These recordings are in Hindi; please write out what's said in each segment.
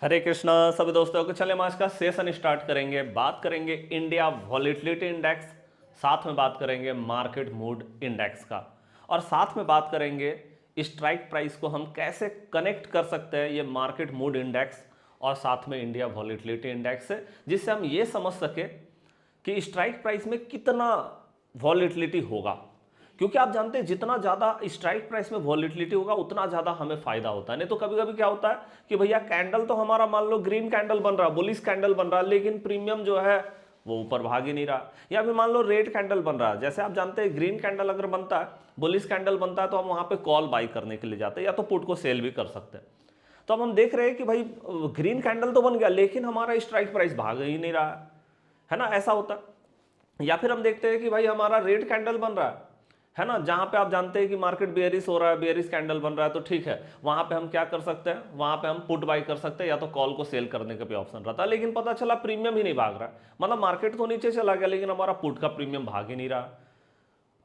हरे कृष्णा सभी दोस्तों को। चले हम आज का सेशन स्टार्ट करेंगे। बात करेंगे इंडिया वॉलेटिलिटी इंडेक्स, साथ में बात करेंगे मार्केट मूड इंडेक्स का, और साथ में बात करेंगे स्ट्राइक प्राइस को हम कैसे कनेक्ट कर सकते हैं ये मार्केट मूड इंडेक्स और साथ में इंडिया वॉलेटिलिटी इंडेक्स से, जिससे हम ये समझ सके कि स्ट्राइक प्राइस में कितना वॉलेटिलिटी होगा। क्योंकि आप जानते हैं जितना ज़्यादा स्ट्राइक प्राइस में वॉलेटिलिटी होगा उतना ज़्यादा हमें फायदा होता है। नहीं तो कभी कभी क्या होता है कि भैया कैंडल तो हमारा मान लो ग्रीन कैंडल बन रहा है, बुलिश कैंडल बन रहा है, लेकिन प्रीमियम जो है वो ऊपर भाग ही नहीं रहा। या फिर मान लो रेड कैंडल बन रहा है। जैसे आप जानते हैं ग्रीन कैंडल अगर बनता है, बुलिश कैंडल बनता है, तो हम वहाँ पे कॉल बाई करने के लिए जाते हैं या तो पुट को सेल भी कर सकते हैं। तो अब हम देख रहे हैं कि भाई ग्रीन कैंडल तो बन गया लेकिन हमारा स्ट्राइक प्राइस भाग ही नहीं रहा है ना, ऐसा होता है। या फिर हम देखते हैं कि भाई हमारा रेड कैंडल बन रहा है ना, जहां पे आप जानते हैं कि मार्केट बेयरिश हो रहा है, बेयरिश कैंडल बन रहा है, तो ठीक है, वहां पे हम क्या कर सकते हैं, वहां पे हम पुट बाई कर सकते हैं या तो कॉल को सेल करने का भी ऑप्शन रहता है। लेकिन पता चला प्रीमियम ही नहीं भाग रहा, मतलब मार्केट तो नीचे चला गया लेकिन हमारा पुट का प्रीमियम भाग ही नहीं रहा।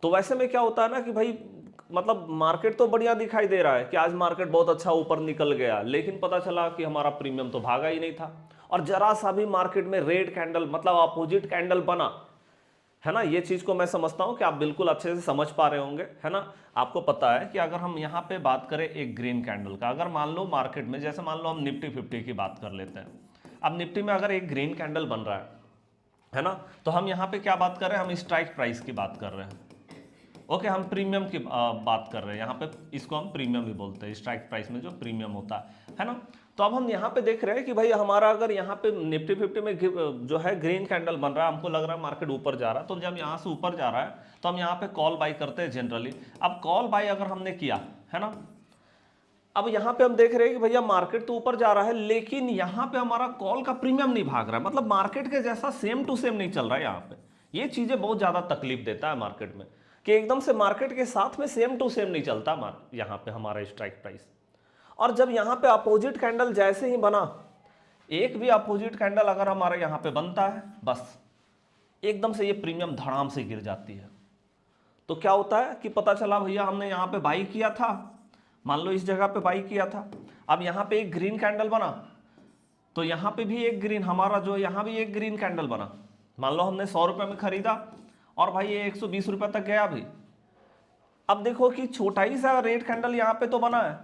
तो वैसे में क्या होता है ना कि भाई मतलब मार्केट तो बढ़िया दिखाई दे रहा है कि आज मार्केट बहुत अच्छा ऊपर निकल गया, लेकिन पता चला कि हमारा प्रीमियम तो भागा ही नहीं था। और जरा सा भी मार्केट में रेड कैंडल मतलब अपोजिट कैंडल बना है ना, ये चीज को मैं समझता हूं कि आप बिल्कुल अच्छे से समझ पा रहे होंगे, है ना। आपको पता है कि अगर हम यहां पे बात करें एक ग्रीन कैंडल का, अगर मान लो मार्केट में, जैसे मान लो हम निफ्टी 50 की बात कर लेते हैं। अब निफ्टी में अगर एक ग्रीन कैंडल बन रहा है ना, तो हम यहां पे क्या बात कर रहे हैं, हम स्ट्राइक प्राइस की बात कर रहे हैं। ओके, हम प्रीमियम की बात कर रहे हैं यहाँ पे, इसको हम प्रीमियम भी बोलते हैं, स्ट्राइक प्राइस में जो प्रीमियम होता है ना। तो अब हम यहाँ पे देख रहे हैं कि भाई हमारा अगर यहाँ पे निफ्टी 50 में जो है ग्रीन कैंडल बन रहा है, हमको लग रहा है मार्केट ऊपर जा रहा है, तो जब यहाँ से ऊपर जा रहा है तो हम यहाँ पे कॉल बाई करते हैं जनरली। अब कॉल बाई अगर हमने किया है ना, अब यहाँ पे हम देख रहे हैं कि भैया मार्केट तो ऊपर जा रहा है लेकिन यहाँ पे हमारा कॉल का प्रीमियम नहीं भाग रहा है, मतलब मार्केट के जैसा सेम टू सेम नहीं चल रहा है। यहाँ पे ये चीजें बहुत ज्यादा तकलीफ देता है मार्केट में, कि एकदम से मार्केट के साथ में सेम टू सेम नहीं चलता यहाँ पे हमारा स्ट्राइक प्राइस। और जब यहाँ पे अपोजिट कैंडल जैसे ही बना, एक भी अपोजिट कैंडल अगर हमारा यहाँ पे बनता है, बस एकदम से ये प्रीमियम धड़ाम से गिर जाती है। तो क्या होता है कि पता चला भैया हमने यहाँ पे बाई किया था, मान लो इस जगह पे बाई किया था, अब यहाँ पे एक ग्रीन कैंडल बना, तो यहाँ पे भी एक ग्रीन, हमारा जो यहाँ भी एक ग्रीन कैंडल बना। मान लो हमने 100 रुपये में खरीदा और भाई ये 120 रुपये तक गया भी। अब देखो कि छोटा ही सा रेड कैंडल यहाँ पे तो बना है,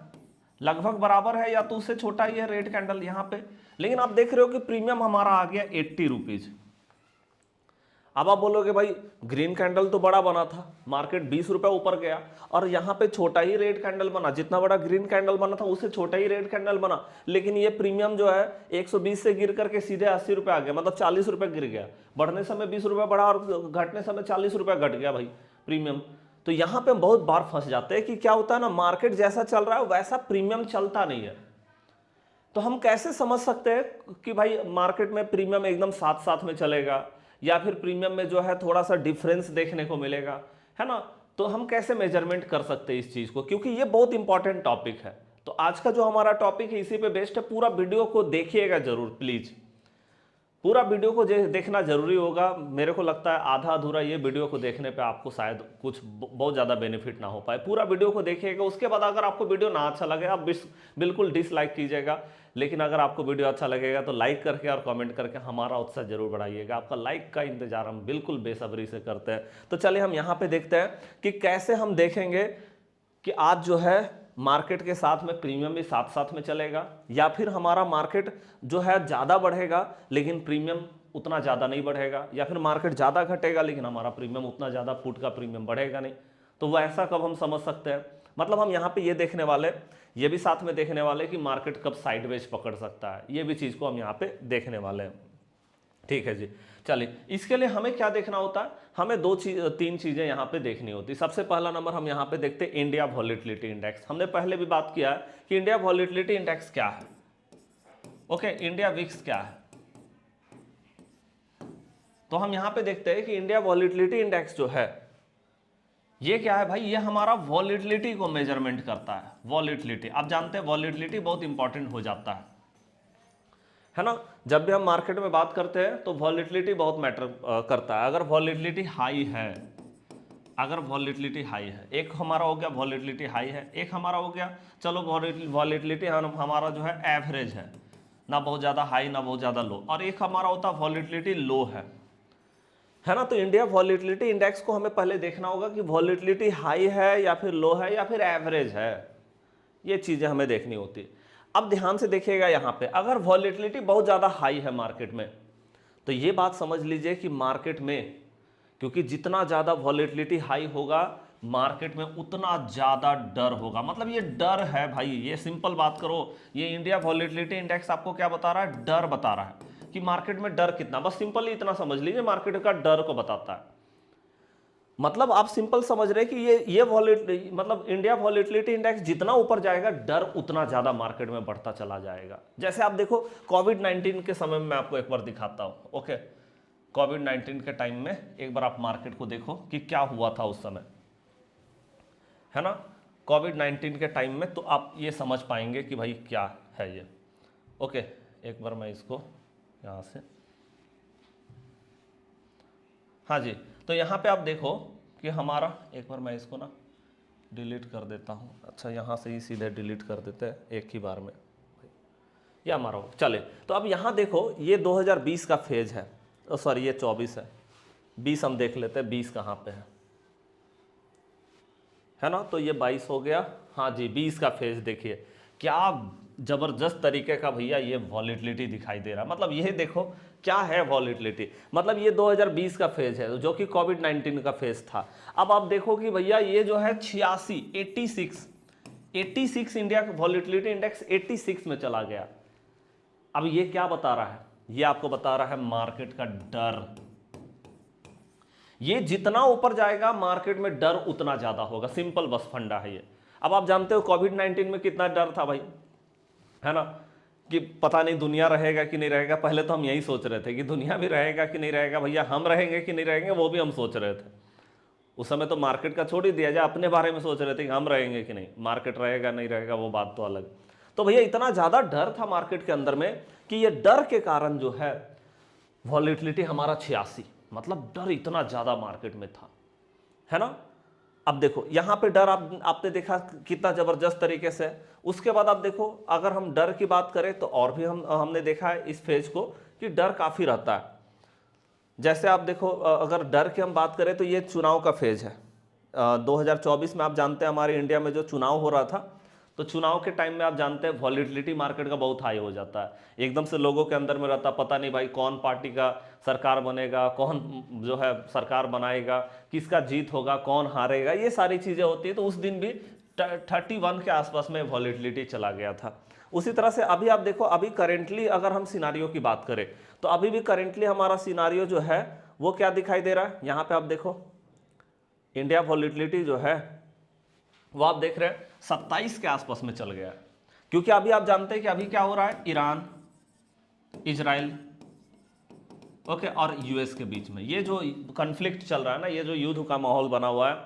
लगभग बराबर है या तो उससे छोटा ही है रेड कैंडल यहाँ पे, लेकिन आप देख रहे हो कि प्रीमियम हमारा आ गया 80 रुपीज। अब आप बोलोगे भाई ग्रीन कैंडल तो बड़ा बना था, मार्केट 20 रुपए ऊपर गया, और यहाँ पे छोटा ही रेड कैंडल बना, जितना बड़ा ग्रीन कैंडल बना था उससे छोटा ही रेड कैंडल बना, लेकिन ये प्रीमियम जो है 120 से गिर करके सीधे 80 रुपए आ गया, मतलब 40 रुपए गिर गया। बढ़ने समय 20 रुपए बढ़ा और घटने समय 40 रुपए घट गया भाई प्रीमियम। तो यहाँ पे हम बहुत बार फंस जाते हैं कि क्या होता है ना, मार्केट जैसा चल रहा है वैसा प्रीमियम चलता नहीं है। तो हम कैसे समझ सकते हैं कि भाई मार्केट में प्रीमियम एकदम साथ साथ में चलेगा या फिर प्रीमियम में जो है थोड़ा सा डिफरेंस देखने को मिलेगा, है ना। तो हम कैसे मेजरमेंट कर सकते हैं इस चीज को, क्योंकि ये बहुत इंपॉर्टेंट टॉपिक है। तो आज का जो हमारा टॉपिक है इसी पे बेस्ड है, पूरा वीडियो को देखिएगा जरूर प्लीज, पूरा वीडियो को देखना जरूरी होगा। मेरे को लगता है आधा अधूरा ये वीडियो को देखने पे आपको शायद कुछ बहुत ज़्यादा बेनिफिट ना हो पाए। पूरा वीडियो को देखिएगा, उसके बाद अगर आपको वीडियो ना अच्छा लगे आप बिल्कुल डिसलाइक कीजिएगा, लेकिन अगर आपको वीडियो अच्छा लगेगा तो लाइक करके और कमेंट करके हमारा उत्साह जरूर बढ़ाइएगा। आपका लाइक का इंतजार हम बिल्कुल बेसब्री से करते हैं। तो चलिए हम यहाँ पे देखते हैं कि कैसे हम देखेंगे कि आज जो है मार्केट के साथ में प्रीमियम भी साथ साथ में चलेगा, या फिर हमारा मार्केट जो है ज़्यादा बढ़ेगा लेकिन प्रीमियम उतना ज़्यादा नहीं बढ़ेगा, या फिर मार्केट ज़्यादा घटेगा लेकिन हमारा प्रीमियम उतना ज़्यादा पुट का प्रीमियम बढ़ेगा नहीं। तो वो ऐसा कब हम समझ सकते हैं, मतलब हम यहाँ पे ये देखने वाले, ये भी साथ में देखने वाले कि मार्केट कब साइडवेज पकड़ सकता है, ये भी चीज़ को हम यहाँ पे देखने वाले हैं। ठीक है जी, चलिए इसके लिए हमें क्या देखना होता है, हमें तीन चीजें यहाँ पे देखनी होती। सबसे पहला नंबर हम यहाँ पे देखते हैं इंडिया वॉलेटिलिटी इंडेक्स। हमने पहले भी बात किया है कि इंडिया वॉलेटिलिटी इंडेक्स क्या है। ओके, इंडिया विक्स क्या है, तो हम यहाँ पे देखते हैं कि इंडिया वॉलेटिलिटी इंडेक्स जो है ये क्या है भाई, ये हमारा वॉलेटिलिटी को मेजरमेंट करता है। वॉलेटिलिटी आप जानते हैं, वॉलेटिलिटी बहुत इंपॉर्टेंट हो जाता है ना। जब भी हम मार्केट में बात करते हैं तो वॉलेटिलिटी बहुत मैटर करता है। अगर वॉलेटिलिटी हाई है, अगर वॉलेटिलिटी हाई है, एक हमारा हो गया वॉलेटिलिटी हाई है, एक हमारा हो गया चलो वॉलेटिलिटी हमारा जो है एवरेज है, ना बहुत ज़्यादा हाई ना बहुत ज़्यादा लो, और एक हमारा होता है वॉलेटिलिटी लो है ना। तो इंडिया वॉलेटिलिटी इंडेक्स को हमें पहले देखना होगा कि वॉलेटिलिटी हाई है या फिर लो है या फिर एवरेज है, ये चीज़ें हमें देखनी होती है। अब ध्यान से देखिएगा यहाँ पे, अगर वॉलेटिलिटी बहुत ज़्यादा हाई है मार्केट में, तो ये बात समझ लीजिए कि मार्केट में, क्योंकि जितना ज़्यादा वॉलेटिलिटी हाई होगा मार्केट में उतना ज़्यादा डर होगा। मतलब ये डर है भाई, ये सिंपल बात करो, ये इंडिया वॉलेटिलिटी इंडेक्स आपको क्या बता रहा है, डर बता रहा है कि मार्केट में डर कितना, बस सिंपल इतना समझ लीजिए, मार्केट का डर को बताता है। मतलब आप सिंपल समझ रहे हैं कि ये मतलब इंडिया वॉलेटिलिटी इंडेक्स जितना ऊपर जाएगा डर उतना ज्यादा मार्केट में बढ़ता चला जाएगा। जैसे आप देखो कोविड-19 के समय में मैं आपको एक बार दिखाता हूं, ओके। कोविड-19 के टाइम में एक बार आप मार्केट को देखो कि क्या हुआ था उस समय, है ना। कोविड-19 के टाइम में तो आप ये समझ पाएंगे कि भाई क्या है ये, ओके। एक बार मैं इसको यहाँ से, हाँ जी, तो यहाँ पे आप देखो कि हमारा, एक बार मैं इसको ना डिलीट कर देता हूँ। अच्छा, यहाँ से ही सीधे डिलीट कर देते हैं एक ही बार में, ये हमारा हो चले। तो अब यहाँ देखो ये 2020 का फेज है, सॉरी ये 24 है, 20 हम देख लेते हैं 20 कहाँ पे है ना। तो ये 22 हो गया, हाँ जी 20 का फेज देखिए क्या जबरदस्त तरीके का भैया ये वॉलेटिलिटी दिखाई दे रहा है। मतलब ये देखो क्या है वॉलेटिलिटी, मतलब ये 2020 का फेज है जो कि कोविड-19 का फेज था। अब आप देखो कि भैया ये जो है 86 इंडिया का वॉलेटिलिटी इंडेक्स 86 में चला गया। अब ये क्या बता रहा है, ये आपको बता रहा है मार्केट का डर। ये जितना ऊपर जाएगा मार्केट में डर उतना ज्यादा होगा, सिंपल बस फंडा है ये। अब आप जानते हो कोविड-19 में कितना डर था भाई, है ना, कि पता नहीं दुनिया रहेगा कि नहीं रहेगा। पहले तो हम यही सोच रहे थे कि दुनिया भी रहेगा कि नहीं रहेगा, भैया हम रहेंगे कि नहीं रहेंगे वो भी हम सोच रहे थे। उस समय तो मार्केट का छोड़ ही दिया जाए, अपने बारे में सोच रहे थे कि हम रहेंगे कि नहीं, मार्केट रहेगा नहीं रहेगा वो बात तो अलग। तो भैया इतना ज़्यादा डर था मार्केट के अंदर में कि ये डर के कारण जो है वॉलेटिलिटी हमारा 86, मतलब डर इतना ज़्यादा मार्केट में था, है ना। अब देखो यहाँ पे डर आपने देखा कितना जबरदस्त तरीके से। उसके बाद आप देखो अगर हम डर की बात करें तो और भी हमने देखा है इस फेज को कि डर काफ़ी रहता है। जैसे आप देखो अगर डर की हम बात करें तो ये चुनाव का फेज है। 2024 में आप जानते हैं हमारे इंडिया में जो चुनाव हो रहा था, तो चुनाव के टाइम में आप जानते हैं वॉलेटिलिटी मार्केट का बहुत हाई हो जाता है। एकदम से लोगों के अंदर में रहता पता नहीं भाई कौन पार्टी का सरकार बनेगा, कौन जो है सरकार बनाएगा, किसका जीत होगा, कौन हारेगा, ये सारी चीज़ें होती है। तो उस दिन भी 31 के आसपास में वॉलेटिलिटी चला गया था। उसी तरह से अभी आप देखो, अभी करेंटली अगर हम सिनारियो की बात करें तो अभी भी करेंटली हमारा सिनारियो जो है वो क्या दिखाई दे रहा है। यहाँ पे आप देखो इंडिया वॉलेटिलिटी जो है वो आप देख रहे हैं 27 के आसपास में चल गया, क्योंकि अभी आप जानते हैं कि अभी क्या हो रहा है, ईरान, इजराइल, ओके, और यूएस के बीच में ये जो कन्फ्लिक्ट चल रहा है ना, ये जो युद्ध का माहौल बना हुआ है,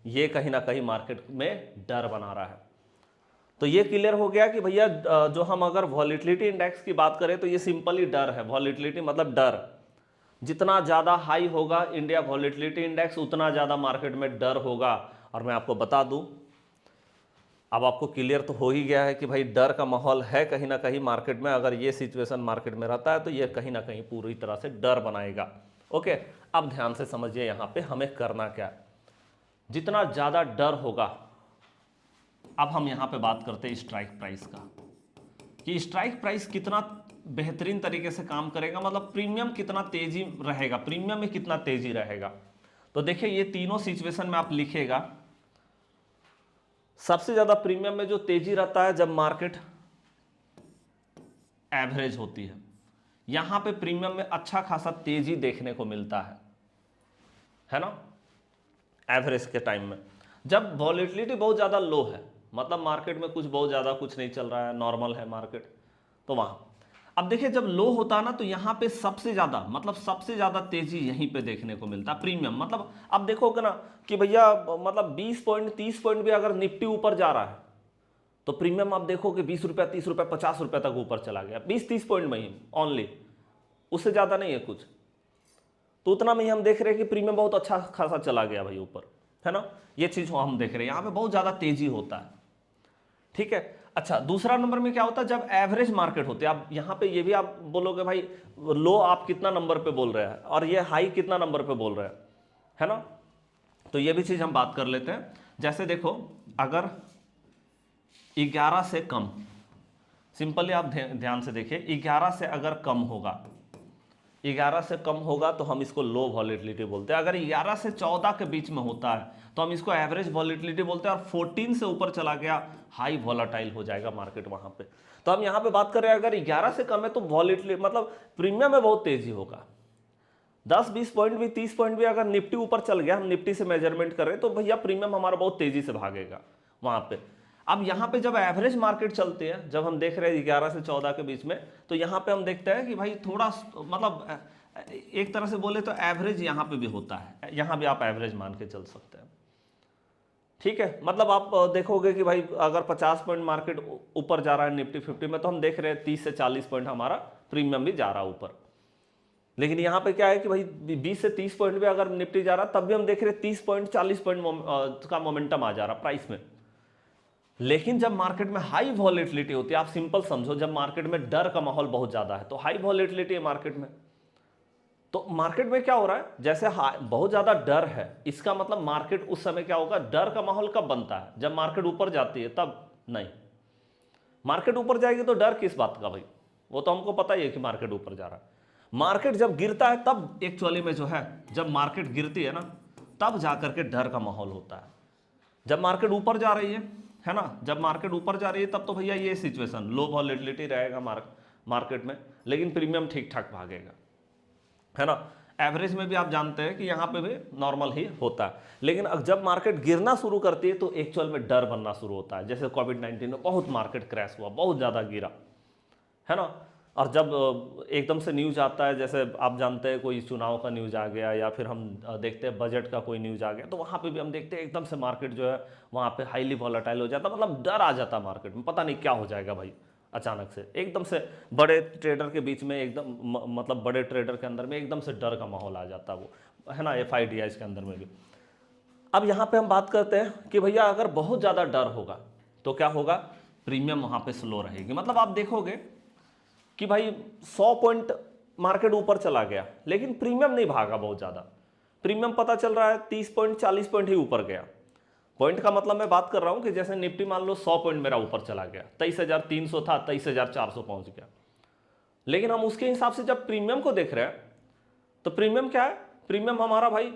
ये कहीं ना कहीं मार्केट में डर बना रहा है। तो ये क्लियर हो गया कि भैया जो हम अगर वॉलेटिलिटी इंडेक्स की बात करें तो ये सिंपली डर है। वॉलेटिलिटी मतलब डर, जितना ज़्यादा हाई होगा इंडिया वॉलेटिलिटी इंडेक्स उतना ज़्यादा मार्केट में डर होगा। और मैं आपको बता दूं, अब आपको क्लियर तो हो ही गया है कि भाई डर का माहौल है कहीं ना कहीं मार्केट में। अगर ये सिचुएशन मार्केट में रहता है तो ये कहीं ना कहीं पूरी तरह से डर बनाएगा, ओके। अब ध्यान से समझिए यहाँ पे हमें करना क्या है। जितना ज़्यादा डर होगा, अब हम यहाँ पे बात करते हैं स्ट्राइक प्राइस का, कि स्ट्राइक प्राइस कितना बेहतरीन तरीके से काम करेगा, मतलब प्रीमियम कितना तेजी रहेगा, प्रीमियम में कितना तेजी रहेगा। तो देखिए ये तीनों सिचुएशन में आप लिखिएगा। सबसे ज्यादा प्रीमियम में जो तेजी रहता है जब मार्केट एवरेज होती है, यहां पे प्रीमियम में अच्छा खासा तेजी देखने को मिलता है ना, एवरेज के टाइम में। जब वॉलेटिलिटी बहुत ज्यादा लो है, मतलब मार्केट में कुछ बहुत ज्यादा कुछ नहीं चल रहा है, नॉर्मल है मार्केट, तो वहां अब देखिए जब लो होता है ना तो यहां पे सबसे ज्यादा, मतलब सबसे ज्यादा तेजी यहीं पे देखने को मिलता है प्रीमियम। मतलब अब देखोगे ना कि भैया मतलब 20 पॉइंट 30 पॉइंट भी अगर निफ्टी ऊपर जा रहा है तो प्रीमियम आप देखोगे 20 रुपया 30 रुपया 50 रुपया तक ऊपर चला गया, 20-30 पॉइंट में ही ओनली, उससे ज्यादा नहीं है कुछ। तो उतना में ही हम देख रहे हैं कि प्रीमियम बहुत अच्छा खासा चला गया भाई ऊपर, है ना। ये चीज हम देख रहे हैं, यहाँ पे बहुत ज्यादा तेजी होता है, ठीक है। अच्छा, दूसरा नंबर में क्या होता है, जब एवरेज मार्केट होती है, आप यहां पे ये भी आप बोलोगे भाई लो आप कितना नंबर पे बोल रहे हैं और ये हाई कितना नंबर पे बोल रहे हैं, है ना। तो ये भी चीज हम बात कर लेते हैं। जैसे देखो, अगर 11 से कम, सिंपली आप ध्यान से देखिए, 11 से अगर कम होगा, 11 से कम होगा तो हम इसको लो वॉलेटिलिटी बोलते हैं। अगर 11 से 14 के बीच में होता है तो हम इसको एवरेज वॉलेटिलिटी बोलते हैं, और 14 से ऊपर चला गया हाई वॉलेटाइल हो जाएगा मार्केट वहां पे। तो हम यहां पे बात कर रहे हैं, अगर 11 से कम है तो वॉलेटिलिटी मतलब प्रीमियम में बहुत तेजी होगा। 10-20 पॉइंट भी, 30 पॉइंट भी अगर निफ्टी ऊपर चल गया, हम निफ्टी से मेजरमेंट कर रहे हैं, तो भैया प्रीमियम हमारा बहुत तेजी से भागेगा वहां पे। अब यहां पे जब एवरेज मार्केट चलते हैं, जब हम देख रहे हैं 11 से 14 के बीच में, तो यहां पे हम देखते हैं कि भाई थोड़ा मतलब एक तरह से बोले तो एवरेज यहां पे भी होता है, यहां भी आप एवरेज मान के चल सकते हैं, ठीक है। मतलब आप देखोगे कि भाई अगर 50 पॉइंट मार्केट ऊपर जा रहा है निफ्टी 50 में, तो हम देख रहे हैं 30 से 40 पॉइंट हमारा प्रीमियम भी जा रहा है ऊपर। लेकिन यहां पे क्या है कि भाई 20 से 30 पॉइंट भी अगर निफ्टी जा रहा, तब भी हम देख रहे हैं 30 पॉइंट 40 पॉइंट का मोमेंटम आ जा रहा प्राइस में। लेकिन जब मार्केट में हाई वॉलेटिलिटी होती है, आप सिंपल समझो, जब मार्केट में डर का माहौल बहुत ज्यादा है, तो हाई वॉलेटिलिटी है मार्केट में, तो मार्केट में क्या हो रहा है, जैसे बहुत ज्यादा डर है, इसका मतलब मार्केट उस समय क्या होगा, डर का माहौल कब बनता है, जब मार्केट ऊपर जाती है तब नहीं। मार्केट ऊपर जाएगी तो डर किस बात का भाई, वो तो हमको पता ही है कि मार्केट ऊपर जा रहा है। मार्केट जब गिरता है तब एक्चुअली में जो है, जब मार्केट गिरती है ना, तब जाकर के डर का माहौल होता है। जब मार्केट ऊपर जा रही है ना, जब मार्केट ऊपर जा रही है तब तो भैया ये सिचुएशन लो वॉलेटिलिटी रहेगा मार्केट में, लेकिन प्रीमियम ठीक ठाक भागेगा, है ना। एवरेज में भी आप जानते हैं कि यहां पे भी नॉर्मल ही होता है। लेकिन अब जब मार्केट गिरना शुरू करती है तो एक्चुअल में डर बनना शुरू होता है। जैसे कोविड-19 में बहुत मार्केट क्रैश हुआ, बहुत ज्यादा गिरा, है ना। और जब एकदम से न्यूज आता है, जैसे आप जानते हैं कोई चुनाव का न्यूज आ गया, या फिर हम देखते हैं बजट का कोई न्यूज आ गया, तो वहां पे भी हम देखते हैं एकदम से मार्केट जो है वहां पे हाईली वॉलेटाइल हो जाता, मतलब डर आ जाता मार्केट में, पता नहीं क्या हो जाएगा भाई, अचानक से एकदम से बड़े ट्रेडर के बीच में एकदम मतलब बड़े ट्रेडर के अंदर में एकदम से डर का माहौल आ जाता है, वो है ना, FIDIs के अंदर में भी। अब यहां पे हम बात करते हैं कि भैया अगर बहुत ज्यादा डर होगा तो क्या होगा, प्रीमियम वहां पे स्लो रहेगी। मतलब आप देखोगे कि भाई 100 पॉइंट मार्केट ऊपर चला गया, लेकिन प्रीमियम नहीं भागा बहुत ज्यादा, प्रीमियम पता चल रहा है 30 पॉइंट 40 पॉइंट ही ऊपर गया। पॉइंट का मतलब मैं बात कर रहा हूं कि जैसे निफ्टी मान लो 100 पॉइंट मेरा ऊपर चला गया, 23,300 था, 23,400 पहुंच गया। लेकिन हम उसके हिसाब से जब प्रीमियम को देख रहे हैं, तो प्रीमियम क्या है, प्रीमियम हमारा भाई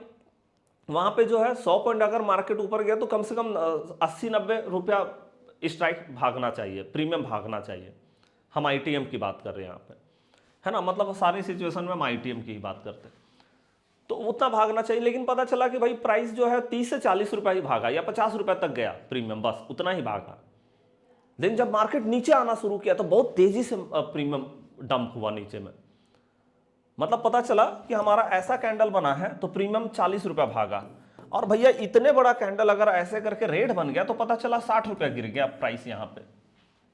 वहां पे जो है 100 पॉइंट अगर मार्केट ऊपर गया तो कम से कम 80-90 रुपया स्ट्राइक भागना चाहिए, प्रीमियम भागना चाहिए। हम ITM की बात कर रहे हैं यहाँ पे, है ना, मतलब सारी सिचुएशन में हम ITM की ही बात करते हैं, तो उतना भागना चाहिए। लेकिन पता चला कि भाई प्राइस जो है 30 से 40 रुपया ही भागा, या 50 रुपया तक गया प्रीमियम, बस उतना ही भागा। लेकिन जब मार्केट नीचे आना शुरू किया तो बहुत तेजी से प्रीमियम डंप हुआ नीचे में। मतलब पता चला कि हमारा ऐसा कैंडल बना है तो प्रीमियम 40 रुपया भागा, और भैया इतने बड़ा कैंडल अगर ऐसे करके रेड बन गया तो पता चला 60 रुपया गिर गया प्राइस यहां पे।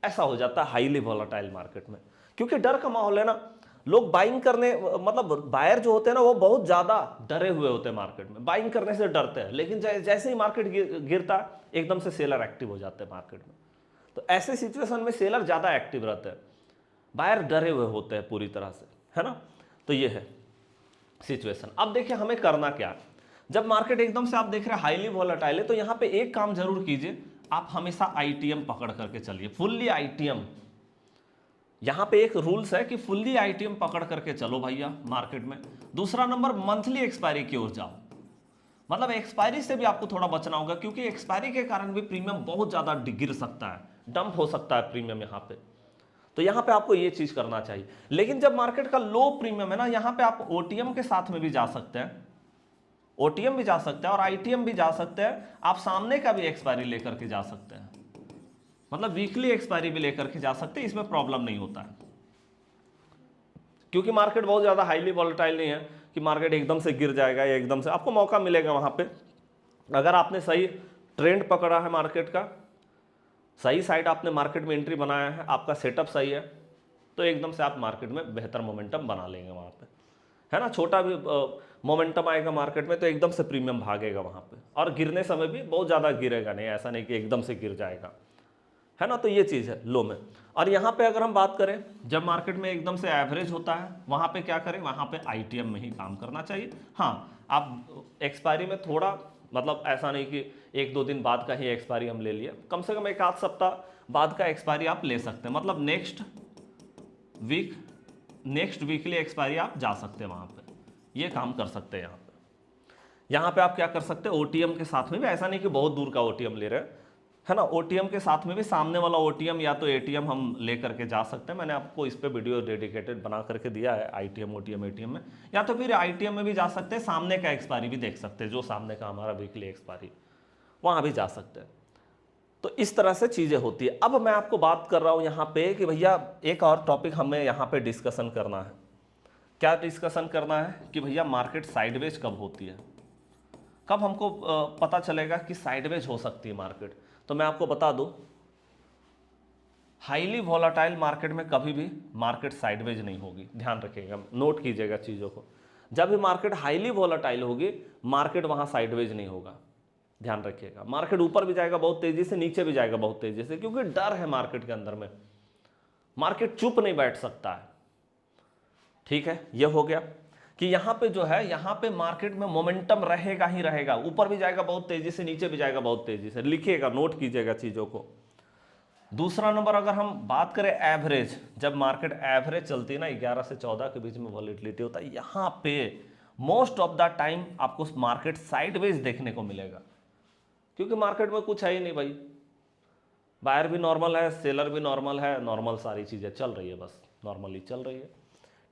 ऐसा हो जाता है हाईली वॉलेटाइल मार्केट में, क्योंकि डर का माहौल है ना, लोग बाइंग करने, मतलब बायर जो होते हैं ना, वो बहुत ज्यादा डरे हुए होते हैं मार्केट में, बाइंग करने से डरते हैं। लेकिन जैसे ही मार्केट गिरता एकदम से सेलर एक्टिव हो जाते हैं मार्केट में। तो ऐसे सिचुएशन में सेलर ज्यादा एक्टिव रहते हैं, बायर डरे हुए होते हैं पूरी तरह से, है ना। तो ये है सिचुएशन। अब देखिए हमें करना क्या है, जब मार्केट एकदम से आप देख रहे हैं हाईली वॉलेटाइल है, तो यहां पे एक काम जरूर कीजिए, आप हमेशा ITM पकड़ करके चलिए, फुल्ली ITM। यहां पे एक रूल्स है कि फुल्ली ITM पकड़ करके चलो भैया मार्केट में। दूसरा नंबर, मंथली एक्सपायरी की ओर जाओ, मतलब एक्सपायरी से भी आपको थोड़ा बचना होगा, क्योंकि एक्सपायरी के कारण भी प्रीमियम बहुत ज्यादा गिर सकता है, डंप हो सकता है प्रीमियम यहां पे। तो यहां पे आपको ये चीज करना चाहिए। लेकिन जब मार्केट का लो प्रीमियम है ना, यहां पे आप OTM के साथ में भी जा सकते हैं, OTM भी जा सकते हैं और ITM भी जा सकते हैं। आप सामने का भी एक्सपायरी लेकर के जा सकते हैं, मतलब वीकली एक्सपायरी भी लेकर के जा सकते हैं, इसमें प्रॉब्लम नहीं होता है। क्योंकि मार्केट बहुत ज्यादा हाईली वॉलेटाइल नहीं है कि मार्केट एकदम से गिर जाएगा या एकदम से, आपको मौका मिलेगा वहां पे। अगर आपने सही ट्रेंड पकड़ा है मार्केट का, सही साइड आपने मार्केट में एंट्री बनाया है, आपका सेटअप सही है, तो एकदम से आप मार्केट में बेहतर मोमेंटम बना लेंगे वहां पे, है ना। छोटा भी मोमेंटम आएगा मार्केट में तो एकदम से प्रीमियम भागेगा वहां पे, और गिरने समय भी बहुत ज्यादा गिरेगा नहीं, ऐसा नहीं कि एकदम से गिर जाएगा, है ना। तो ये चीज़ है लो में। और यहाँ पे अगर हम बात करें, जब मार्केट में एकदम से एवरेज होता है वहाँ पे क्या करें, वहाँ पे आईटीएम में ही काम करना चाहिए। हाँ, आप एक्सपायरी में थोड़ा, मतलब ऐसा नहीं कि एक दो दिन बाद का ही एक्सपायरी हम ले लिए, कम से कम एक आध सप्ताह बाद का एक्सपायरी आप ले सकते हैं, मतलब नेक्स्ट वीकली एक्सपायरी आप जा सकते हैं वहाँ पे, ये काम कर सकते हैं। यहाँ पे आप क्या कर सकते हैं, ओटीएम के साथ में भी, ऐसा नहीं कि बहुत दूर का ओटीएम ले रहे हैं, है ना, ओटीएम के साथ में भी सामने वाला ओटीएम या तो एटीएम हम ले करके जा सकते हैं। मैंने आपको इस पे वीडियो डेडिकेटेड बना करके दिया है, आईटीएम ओटीएम एटीएम में, या तो फिर आईटीएम में भी जा सकते हैं, सामने का एक्सपायरी भी देख सकते हैं, जो सामने का हमारा वीकली एक्सपायरी, वहाँ भी जा सकते हैं। तो इस तरह से चीज़ें होती है। अब मैं आपको बात कर रहा हूँ यहाँ पे कि भैया एक और टॉपिक हमें यहाँ पे डिस्कशन करना है। क्या डिस्कशन करना है कि भैया मार्केट साइडवेज कब होती है, कब हमको पता चलेगा कि साइडवेज हो सकती है मार्केट। तो मैं आपको बता दूं, हाईली वॉलेटाइल मार्केट में कभी भी मार्केट साइडवेज नहीं होगी, ध्यान रखिएगा, नोट कीजिएगा चीज़ों को। जब भी मार्केट हाईली वॉलेटाइल होगी, मार्केट वहाँ साइडवेज नहीं होगा, ध्यान रखिएगा। मार्केट ऊपर भी जाएगा बहुत तेजी से, नीचे भी जाएगा बहुत तेजी से, क्योंकि डर है मार्केट के अंदर में, मार्केट चुप नहीं बैठ सकता है। ठीक है, ये हो गया कि यहाँ पे जो है, यहाँ पे मार्केट में मोमेंटम रहेगा ही रहेगा, ऊपर भी जाएगा बहुत तेजी से, नीचे भी जाएगा बहुत तेजी से, लिखिएगा, नोट कीजिएगा चीज़ों को। दूसरा नंबर, अगर हम बात करें एवरेज, जब मार्केट एवरेज चलती है ना, 11 से 14 के बीच में वॉलेटिलिटी होता है, यहाँ पे मोस्ट ऑफ द टाइम आपको मार्केट साइडवेज देखने को मिलेगा, क्योंकि मार्केट में कुछ है ही नहीं भाई, बायर भी नॉर्मल है, सेलर भी नॉर्मल है, नॉर्मल सारी चीज़ें चल रही है, बस नॉर्मली चल रही है।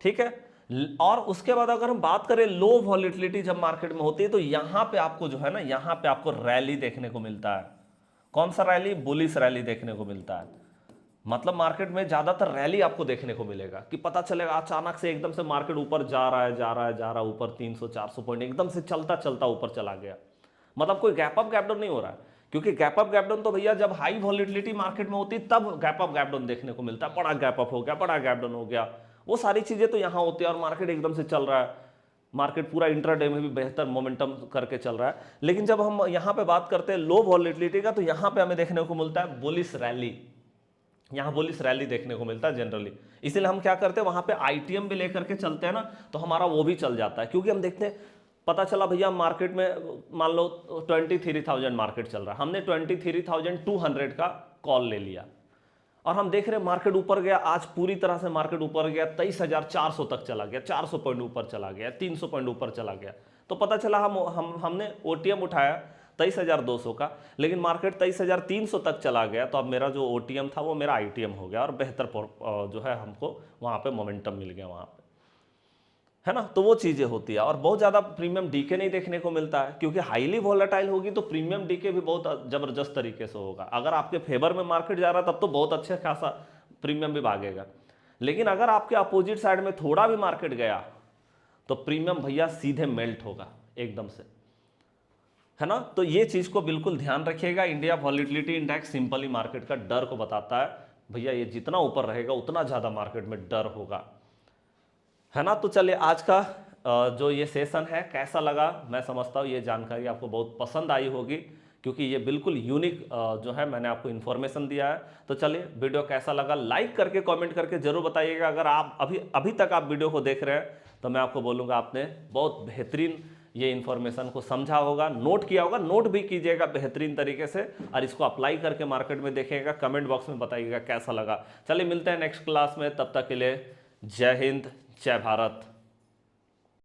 ठीक है, और उसके बाद अगर हम बात करें लो वॉलेटिलिटी जब मार्केट में होती है, तो यहां पे आपको जो है ना, यहां पे आपको रैली देखने को मिलता है। कौन सा रैली, बुलिश रैली देखने को मिलता है। मतलब मार्केट में ज्यादातर रैली आपको देखने को मिलेगा कि पता चलेगा अचानक से एकदम से मार्केट ऊपर जा रहा है ऊपर 300-400 पॉइंट एकदम से चलता चलता ऊपर चला गया, मतलब कोई गैप अप गैप डाउन नहीं हो रहा है। क्योंकि गैप अप गैप डाउन तो भैया जब हाई वॉलेटिलिटी मार्केट में होती है तब गैप अप गैप डाउन देखने को मिलता है, बड़ा गैप अप हो गया, बड़ा गैप डाउन हो गया, वो सारी चीजें तो यहाँ होती है। और मार्केट एकदम से चल रहा है, मार्केट पूरा इंट्राडे में भी बेहतर मोमेंटम करके चल रहा है। लेकिन जब हम यहाँ पे बात करते हैं लो वॉलेटिलिटी का, तो यहाँ पे हमें देखने को मिलता है बुलिश रैली, यहाँ बुलिश रैली देखने को मिलता है जनरली। इसीलिए हम क्या करते हैं, वहाँ पे आईटीएम भी लेकर के चलते हैं ना, तो हमारा वो भी चल जाता है। क्योंकि हम देखते हैं, पता चला भैया मार्केट में मान लो 23,000 मार्केट चल रहा है, हमने 23,200 का कॉल ले लिया, और हम देख रहे हैं मार्केट ऊपर गया, आज पूरी तरह से मार्केट ऊपर गया, 23,400 तक चला गया, 400 पॉइंट ऊपर चला गया, 300 पॉइंट ऊपर चला गया। तो पता चला हमने ओटीएम उठाया 23,200 का, लेकिन मार्केट 23,300 तक चला गया, तो अब मेरा जो ओटीएम था वो मेरा आईटीएम हो गया, और बेहतर जो है हमको वहाँ पे मोमेंटम मिल गया वहाँ पे, है ना। तो वो चीजें होती है। और बहुत ज्यादा प्रीमियम डीके नहीं देखने को मिलता है, क्योंकि हाईली वॉलेटाइल होगी तो प्रीमियम डीके भी बहुत जबरदस्त तरीके से होगा। अगर आपके फेवर में मार्केट जा रहा है तब तो बहुत अच्छा खासा प्रीमियम भी भागेगा, लेकिन अगर आपके अपोजिट साइड में थोड़ा भी मार्केट गया तो प्रीमियम भैया सीधे मेल्ट होगा एकदम से, है ना। तो ये चीज को बिल्कुल ध्यान रखिएगा। India volatility index simply market का डर को बताता है, भैया ये जितना ऊपर रहेगा उतना ज्यादा मार्केट में डर होगा, है ना। तो चलिए, आज का जो ये सेशन है कैसा लगा, मैं समझता हूँ ये जानकारी आपको बहुत पसंद आई होगी, क्योंकि ये बिल्कुल यूनिक जो है मैंने आपको इन्फॉर्मेशन दिया है। तो चलिए, वीडियो कैसा लगा लाइक करके कमेंट करके जरूर बताइएगा। अगर आप अभी तक आप वीडियो को देख रहे हैं तो मैं आपको बोलूँगा आपने बहुत बेहतरीन ये इन्फॉर्मेशन को समझा होगा, नोट किया होगा, नोट भी कीजिएगा बेहतरीन तरीके से, और इसको अप्लाई करके मार्केट में देखिएगा, कमेंट बॉक्स में बताइएगा कैसा लगा। चलिए, मिलते हैं नेक्स्ट क्लास में, तब तक के लिए जय हिंद, जय भारत।